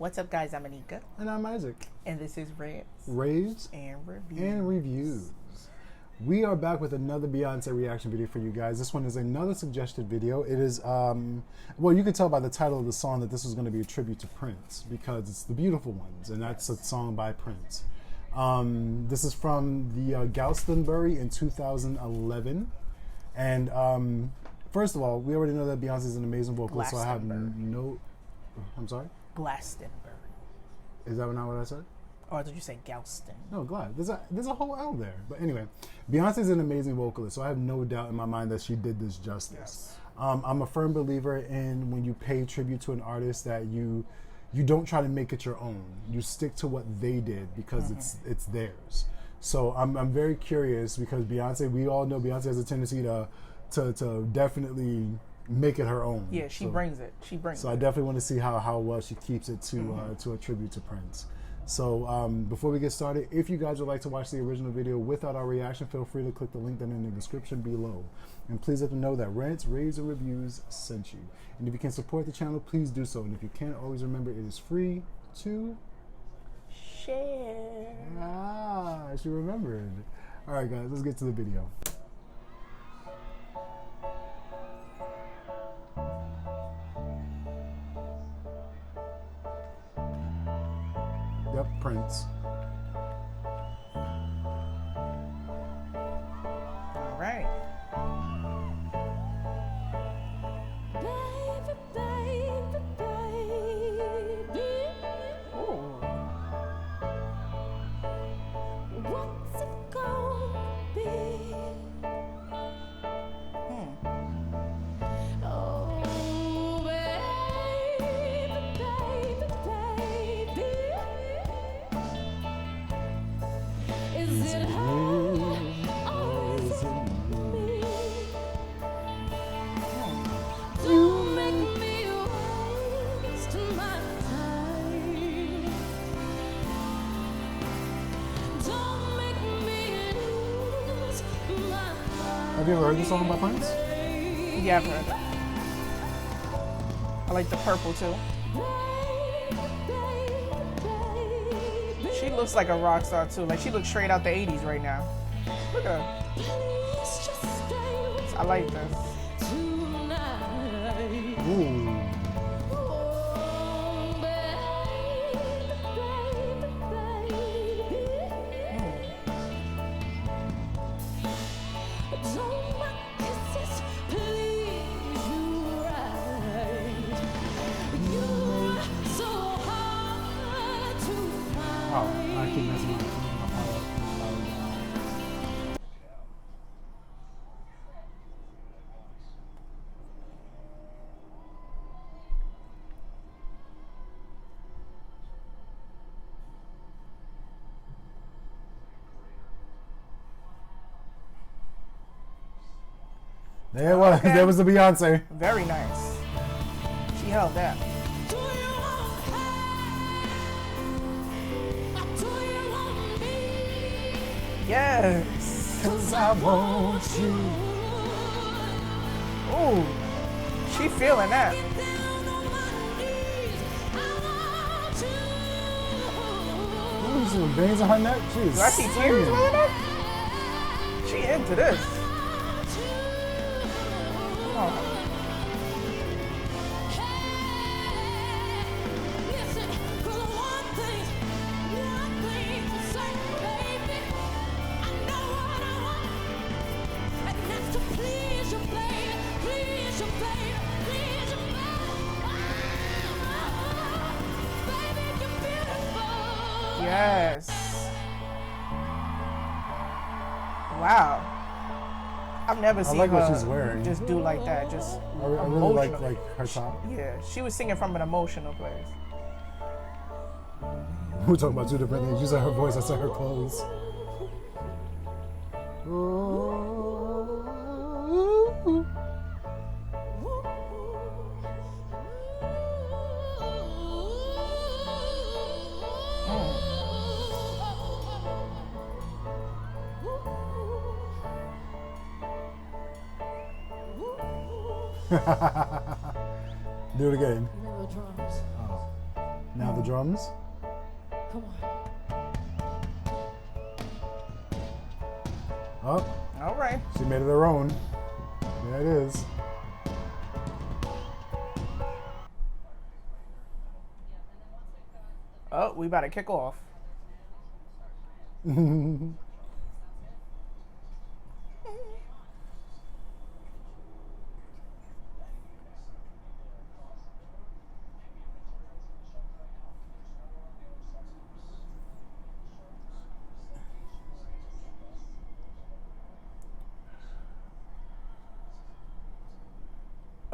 What's up, guys? I'm Anika. And I'm Isaac. And this is Raves and Reviews. We are back with another Beyonce reaction video for you guys. This one is another suggested video. It is, well, you can tell by the title of the song that this was going to be a tribute to Prince because it's The Beautiful Ones, and that's a song by Prince. This is from the Glastonbury in 2011. And first of all, we already know that Beyonce is an amazing vocalist, so I have no... I'm sorry? Glastonbury. Is that not what I said? Or did you say Galston? No, glad. There's a whole L there. But anyway, Beyonce is an amazing vocalist, so I have no doubt in my mind that she did this justice. Yes. I'm a firm believer in when you pay tribute to an artist that you don't try to make it your own. You stick to what they did because it's theirs. So I'm very curious because Beyonce, we all know Beyonce has a tendency to definitely make it her own. Yeah, she brings it. She brings it. So I definitely want to see how well she keeps it to a tribute to Prince. So before we get started, if you guys would like to watch the original video without our reaction, feel free to click the link down in the description below. And please let them know that Rants, Raves, and Reviews sent you. And if you can support the channel, please do so. And if you can't, always remember it is free to share. Ah, she remembered. All right, guys, let's get to the video. Yep, Prince. All right. Baby, baby, baby. Ooh. What's it gonna be? Oh, baby, baby, baby. Is it her or is it me? Don't make me waste my time. Don't make me lose my mind. Have you ever heard this song by Prince? Yeah, I've heard it. I like the purple too. She looks like a rock star too. Like she looks straight out the 80s right now. Look at her. I like this. Ooh. Oh, I keep messing up. There it was. Okay. There was the Beyonce. Very nice. She held that. Yes. 'Cause I want you. Ooh. She feeling that. Ooh, some veins on her neck. She is Do I see tears rolling up? She into this. Oh. Yes. Wow. I've never seen like her what she's wearing. just do like that. Just I really like her top. Yeah, she was singing from an emotional place. We're talking about two different things. You said her voice, I said her clothes. Do it again. You know the drums. Oh. Now the drums. Come on. Oh, All right. she made it her own. There it is. Oh, we about to kick off.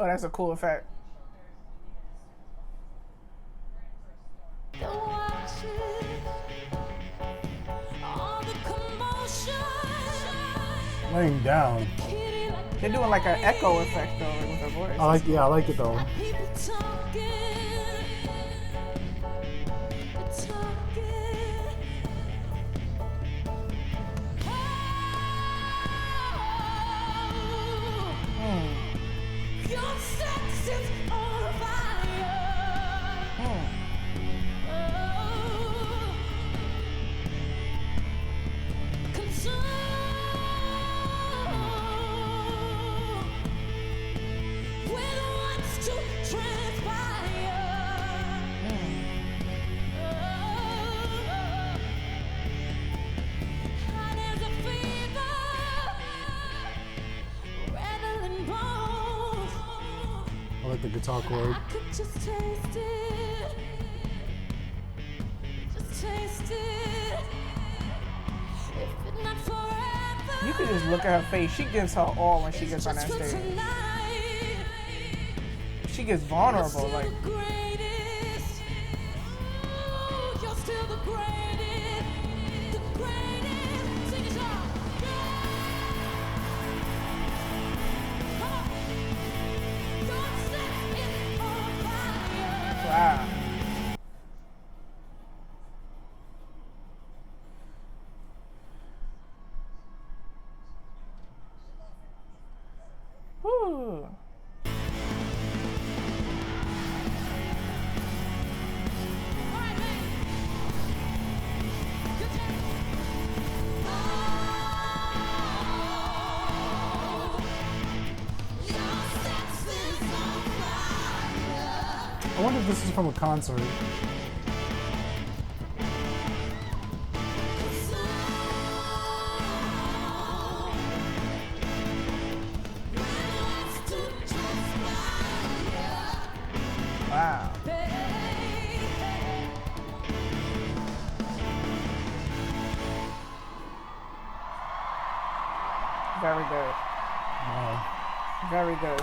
Oh, that's a cool effect. All the commotion. Laying down. They're doing like an echo effect though with her voice. I like it though. People talking. Your sex is on fire. I like the guitar chord. I could just taste it. Just taste it. If it's not forever. You could just look at her face. She gives her all when she gets on that just for stage. tonight. She gets vulnerable. Still Like, the greatest. Ooh, you're still the greatest. The greatest. Sing it, y'all. Come on. Your sex is on fire. wow. Whew. All right, man. Good job. Your sex is on fire. I wonder if this is from a concert. Wow. Very good. Wow. Very good.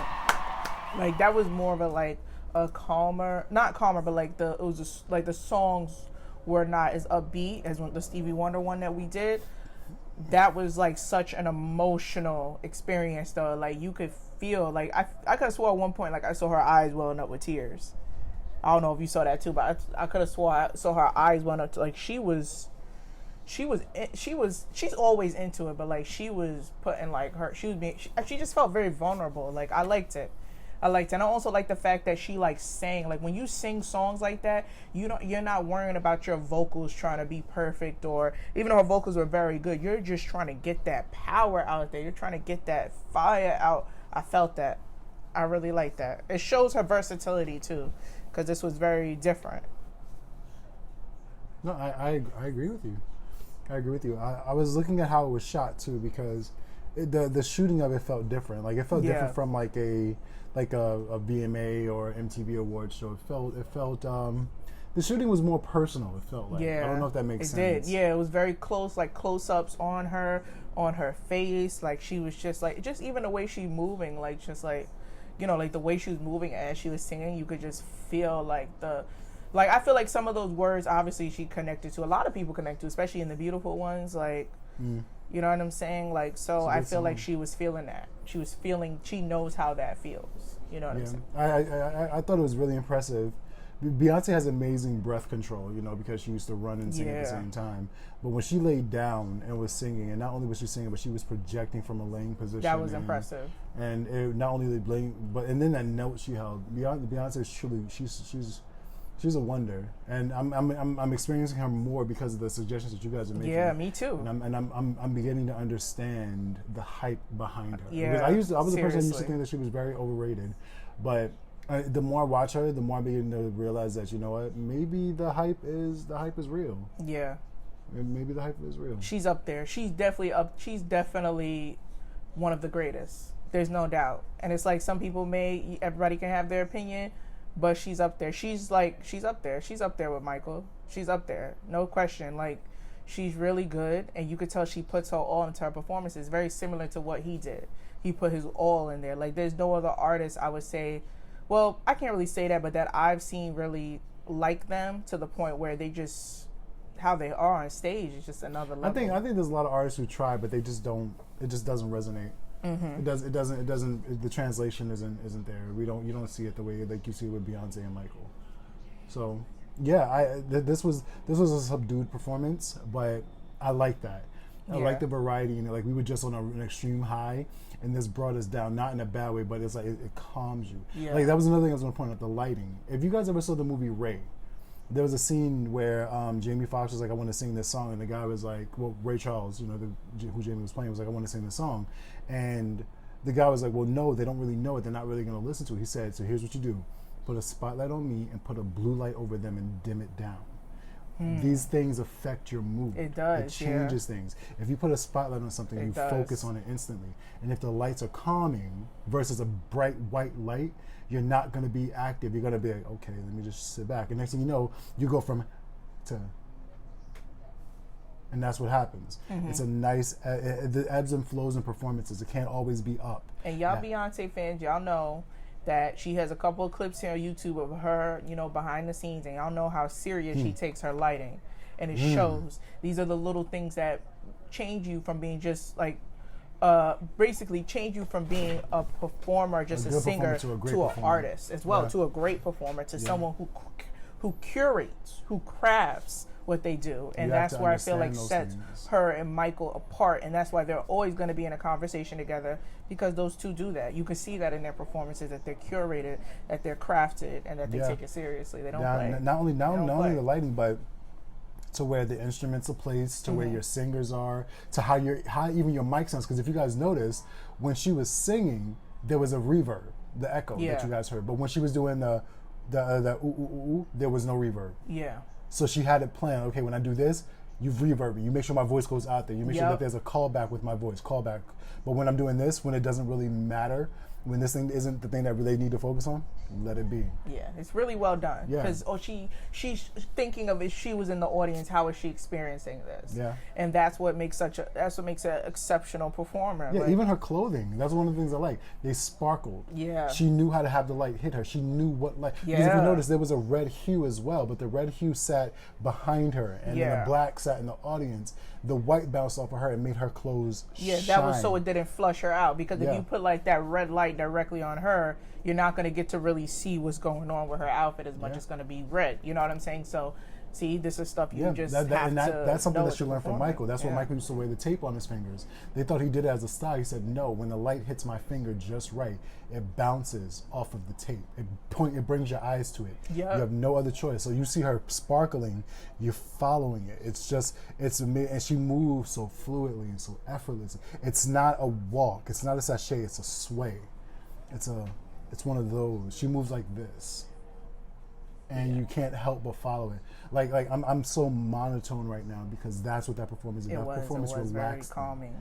Like that was more of a like a calmer, not calmer, but like it was just like the songs were not as upbeat as the Stevie Wonder one that we did. That was like such an emotional experience though. Like you could feel like I could have swore at one point like I saw her eyes welling up with tears. I don't know if you saw that too, but I could have swore I saw her eyes welling up to, like she's always into it, but like she was putting like she just felt very vulnerable. Like I liked it. And I also like the fact that she like sang, like when you sing songs like that, you're not worrying about your vocals trying to be perfect, or even though her vocals were very good, you're just trying to get that power out there. You're trying to get that fire out. I felt that. I really like that. It shows her versatility too, because this was very different. No, I agree with you. I agree with you. I was looking at how it was shot too, because the shooting of it felt different. Like it felt Yeah. different from like a VMA or MTV Awards show. It felt the shooting was more personal. It felt like. Yeah, I don't know if that makes it sense. did. Yeah, it was very close, like close-ups on her face. Like she was just like, just even the way she moving, like just like, you know, like the way she was moving as she was singing, you could just feel like I feel like some of those words, obviously she connected to. A lot of people connect to, especially in the beautiful ones. Like, you know what I'm saying? Like, so I feel like she was feeling that. She knows how that feels. You know what I'm saying? I thought it was really impressive. Beyonce has amazing breath control, you know, because she used to run and sing at the Yeah. same time. But when she laid down and was singing, and not only was she singing, but she was projecting from a laying position. That was impressive. And it not only the bling, but and then that note she held. Beyonce is truly she's She's a wonder, and I'm experiencing her more because of the suggestions that you guys are making. Yeah, me too. And I'm beginning to understand the hype behind her. Yeah, Because I was a person that used to seriously. think that she was very overrated, but the more I watch her, the more I begin to realize that, you know what, maybe the hype is real. Yeah, Maybe the hype is real. she's up there. She's definitely up. She's definitely one of the greatest. There's no doubt. And it's like some people everybody can have their opinion, but she's up there. She's up there. She's up there with Michael. She's up there. No question. Like, she's really good. And you could tell she puts her all into her performances. Very similar to what he did. He put his all in there. Like, there's no other artist, I would say. Well, I can't really say that, but that I've seen really like them to the point where they just, how they are on stage is just another level. I think there's a lot of artists who try, but they just don't. It just doesn't resonate. Mm-hmm. It doesn't. The translation isn't there. You don't see it the way like you see it with Beyonce and Michael. So yeah, this was a subdued performance, but I like that. I like the variety. You know, like we were just on an extreme high, and this brought us down, not in a bad way, but it's like it calms you. Yeah. Like that was another thing I was going to point out, the lighting. If you guys ever saw the movie Ray, there was a scene where Jamie Foxx was like, I want to sing this song, and the guy was like, well, Ray Charles, you know, who Jamie was playing, was like, I want to sing this song, and the guy was like, well, no, they don't really know it, they're not really going to listen to it. He said, so here's what you do: put a spotlight on me and put a blue light over them and dim it down. These things affect your mood. It does. It changes things. If you put a spotlight on something, you focus on it instantly. And if the lights are calming versus a bright white light, you're not going to be active. You're going to be like, okay, let me just sit back. And next thing you know, you go from to. And that's what happens. Mm-hmm. It's a nice, the ebbs and flows in performances. It can't always be up. And y'all Beyonce fans, y'all know that she has a couple of clips here on YouTube of her, you know, behind the scenes, and y'all know how serious she takes her lighting. And it shows. These are the little things that change you from being just like, basically change you from being a performer, just a singer, to an artist as well, to a great performer, to someone who curates, who crafts what they do. And that's where I feel like sets her and Michael apart, and that's why they're always going to be in a conversation together, because those two do that. You can see that in their performances, that they're curated, that they're crafted, and that they take it seriously. They don't play. Not only the lighting, but to where the instruments are placed, to where your singers are, to how even your mic sounds. Because if you guys noticed, when she was singing, there was a reverb, the echo that you guys heard. But when she was doing the ooh, ooh, ooh, there was no reverb. Yeah. So she had it planned. Okay, when I do this, you reverb it. You make sure my voice goes out there. You make sure that there's a callback with my voice, callback. But when I'm doing this, when it doesn't really matter, when this thing isn't the thing that they need to focus on, let it be. Yeah, it's really well done. Yeah. Because she's thinking of, if she was in the audience, how is she experiencing this? Yeah. And that's what makes an exceptional performer. Yeah, like, even her clothing. That's one of the things I like. They sparkled. Yeah. She knew how to have the light hit her. She knew what light. Because if you notice, there was a red hue as well, but the red hue sat behind her, and then the black sat in the audience. The white bounced off of her and made her clothes shine. that was so it didn't flush her out. Because if you put like that red light directly on her, you're not going to get to really see what's going on with her outfit as much as it's going to be red. You know what I'm saying? So, see, this is stuff you just have to that's something know that she learned from Michael. That's what Michael used to wear the tape on his fingers. They thought he did it as a style. He said, no, when the light hits my finger just right, it bounces off of the tape. It brings your eyes to it. Yeah. You have no other choice. So you see her sparkling, you're following it. It's amazing. And she moves so fluidly and so effortlessly. It's not a walk. It's not a sachet. It's a sway. It's one of those. She moves like this. And you can't help but follow it. Like I'm so monotone right now because that's what that performance is. That performance was relaxed very calming.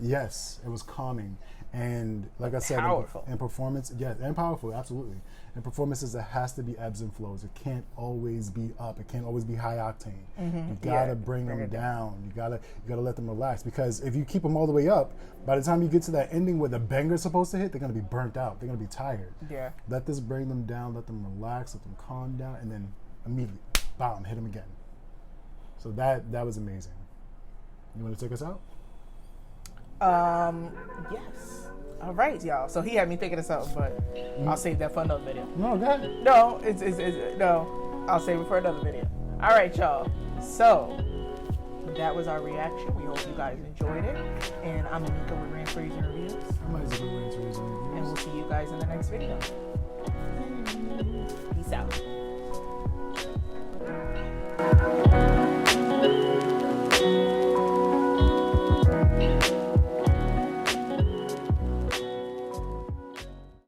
Yes, it was calming. And like I said, powerful. in performance, and powerful, absolutely. In performances, it has to be ebbs and flows. It can't always be up. It can't always be high octane. You gotta bring them down. You gotta let them relax, because if you keep them all the way up, by the time you get to that ending where the banger's supposed to hit, they're gonna be burnt out. They're gonna be tired. Yeah. Let this bring them down. Let them relax. Let them calm down, and then immediately, bam, hit them again. So that was amazing. You want to take us out? Yes. All right, y'all. So he had me thinking of something, but I'll save that for another video. No, go ahead. No, no. I'll save it for another video. All right, y'all. So that was our reaction. We hope you guys enjoyed it. And I'm Anika with Rant Praise and Reviews. I might as well Rant Praise and Reviews. And we'll see you guys in the next video. Peace out. Thank